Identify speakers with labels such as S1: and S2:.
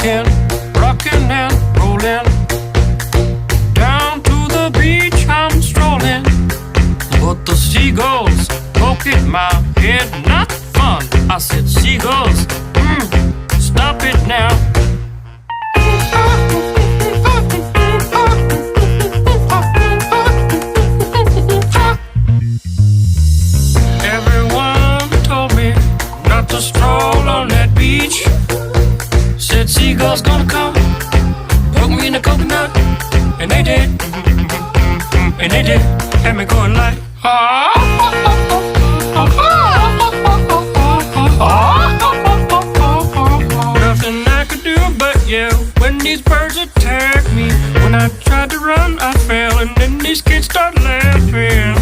S1: walking, rocking and rolling. Down to the beach I'm strolling, but the seagulls poke at my head. Not fun. I said, seagulls, stop it now. Everyone told me not to stroll on that beach. Said seagulls gonna come, poke me in the coconut, and they did, and they did, had me going like, nothing I could do but yell when these birds attacked me. When I tried to run, I fell, and then these kids start laughing.